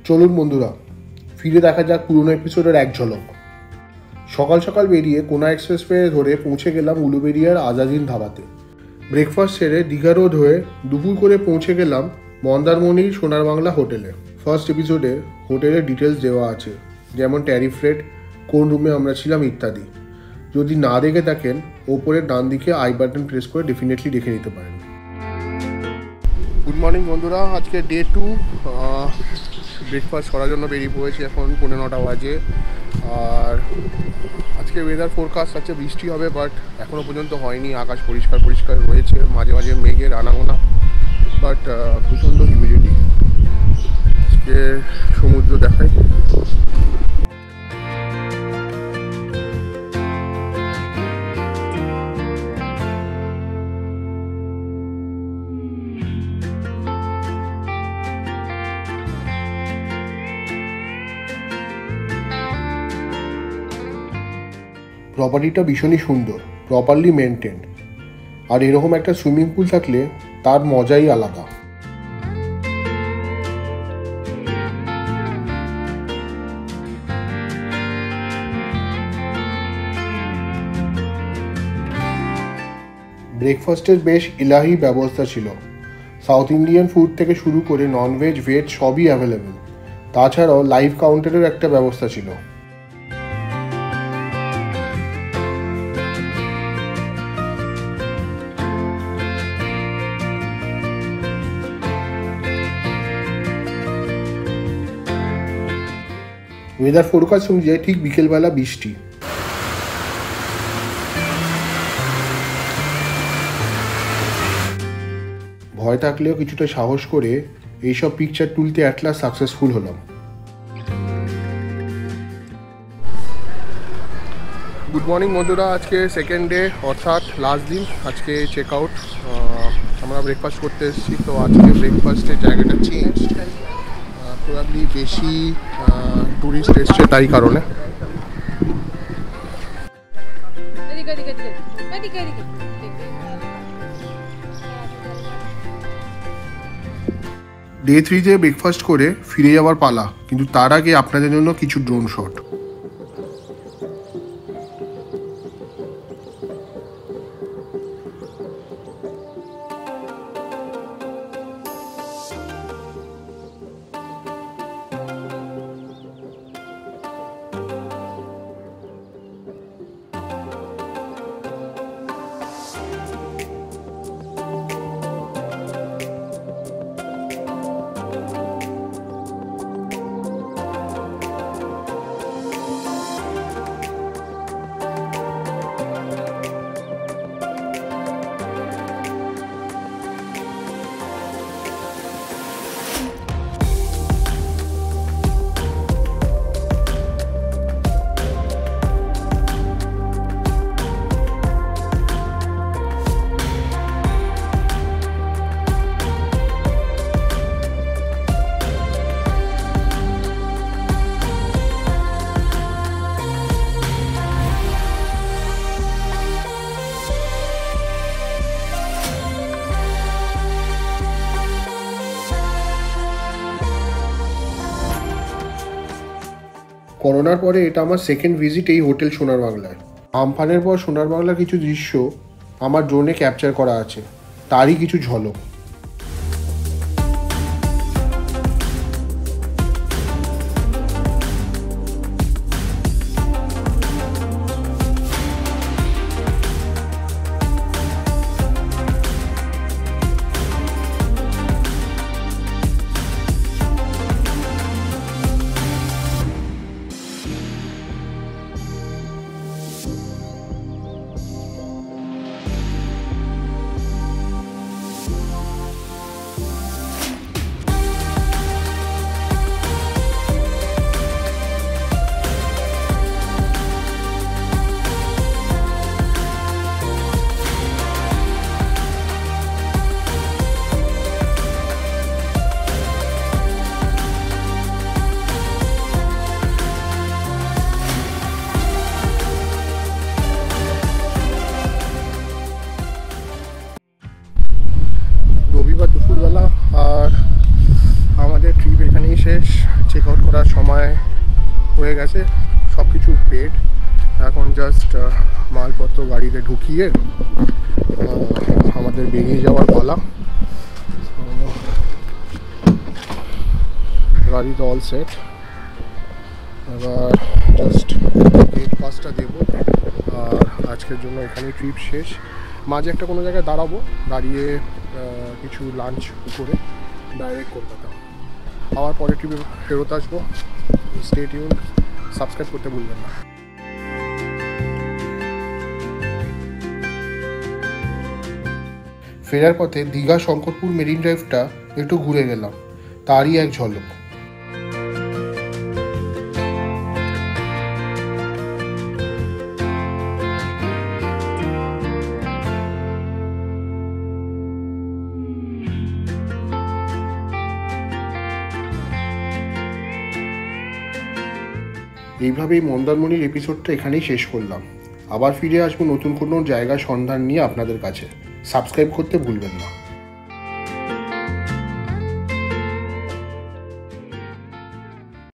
চলুন বন্ধুরা, ফিরে দেখা যাক পুরনো এপিসোডের এক ঝলক। সকাল সকাল বেরিয়ে কোনা এক্সপ্রেসওয়ে ধরে পৌঁছে গেলাম উলুবেড়িয়ার আজাদিন ধাবাতে। ব্রেকফাস্ট সেরে দীঘা রোড হয়ে দুপুর করে পৌঁছে গেলাম মন্দারমণির সোনার বাংলা হোটেলে। ফার্স্ট এপিসোডে হোটেলের ডিটেলস দেওয়া আছে, যেমন ট্যারিফ রেট, কোন রুমে আমরা ছিলাম ইত্যাদি। যদি না দেখে থাকেন, ওপরের ডান দিকে আই বাটন প্রেস করে ডেফিনেটলি দেখে নিতে পারেন। গুড মর্নিং বন্ধুরা, আজকে ডে 2। ব্রেকফাস্ট করার জন্য বেরিয়ে পড়েছি, এখন 9:15 বাজে। আর আজকে ওয়েদার ফোরকাস্ট আছে বৃষ্টি হবে, বাট এখনও পর্যন্ত হয়নি। আকাশ পরিষ্কার পরিষ্কার রয়েছে, মাঝে মাঝে মেঘের আনাগোনা, বাট প্রচণ্ড হিউমিডিটি। আজকে সমুদ্র দেখাই। প্রপার্টিটা ভীষণই সুন্দর, প্রপারলি মেনটেন্ড। আর এরকম একটা সুইমিং পুল থাকলে তার মজাই আলাদা। ব্রেকফাস্টের বেশ ইলাহি ব্যবস্থা ছিল। সাউথ ইন্ডিয়ান ফুড থেকে শুরু করে ননভেজ, ভেজ সবই অ্যাভেলেবেল। তাছাড়াও লাইভ কাউন্টারের একটা ব্যবস্থা ছিল। ওয়েদার ফোরকাস্ট অনুযায়ী ঠিক বিকেলবেলা বৃষ্টি। ভয় থাকলেও কিছুটা সাহস করে এইসব পিকচার তুলতে অ্যাট লাস্ট সাকসেসফুল হলাম। গুড মর্নিং বন্ধুরা, আজকে সেকেন্ড ডে, অর্থাৎ লাস্ট দিন। আজকে চেক আউট। আমরা ব্রেকফাস্ট করতে এসেছি, তো আজকে ব্রেকফাস্টের জায়গাটা চেঞ্জ। প্রবাবলি বেশি টুরিস্ট এসছে তাই কারণে। ডে 3-তে ব্রেকফাস্ট করে ফিরে যাওয়ার পালা, কিন্তু তার আগে আপনাদের জন্য কিছু ড্রোন শট। করোনার পরে এটা আমার সেকেন্ড ভিজিট এই হোটেল সোনার বাংলায়। আমফানের পর সোনার বাংলার কিছু দৃশ্য আমার ড্রোনে ক্যাপচার করা আছে, তারই কিছু ঝলক। চেক আউট করার সময় হয়ে গেছে, সব কিছু পেড। এখন জাস্ট মালপত্র গাড়িতে ঢুকিয়ে আমাদের বেরিয়ে যাওয়ার পালা। গাড়িতে অল সেট, এবার জাস্ট গেট পাসটা দেবো আর আজকের জন্য এখানেই ট্রিপ শেষ। মাঝে একটা কোনো জায়গায় দাঁড়াবো, দাঁড়িয়ে কিছু লাঞ্চ করে ডাইরেক্ট কলকাতা। আবার পরে ট্রিপে ফেরত আসবো। স্টে টিউন, সাবস্ক্রাইব করতে ভুলবেন না। ফেরার পথে দীঘা শঙ্করপুর মেরিন ড্রাইভটা একটু ঘুরে গেলাম, তারই এক ঝলক। এইভাবেই মন্দারমণির এপিসোডটা এখানেই শেষ করলাম। আবার ফিরে আসবো নতুন কোনো জায়গার সন্ধান নিয়ে আপনাদের কাছে। সাবস্ক্রাইব করতে ভুলবেন না।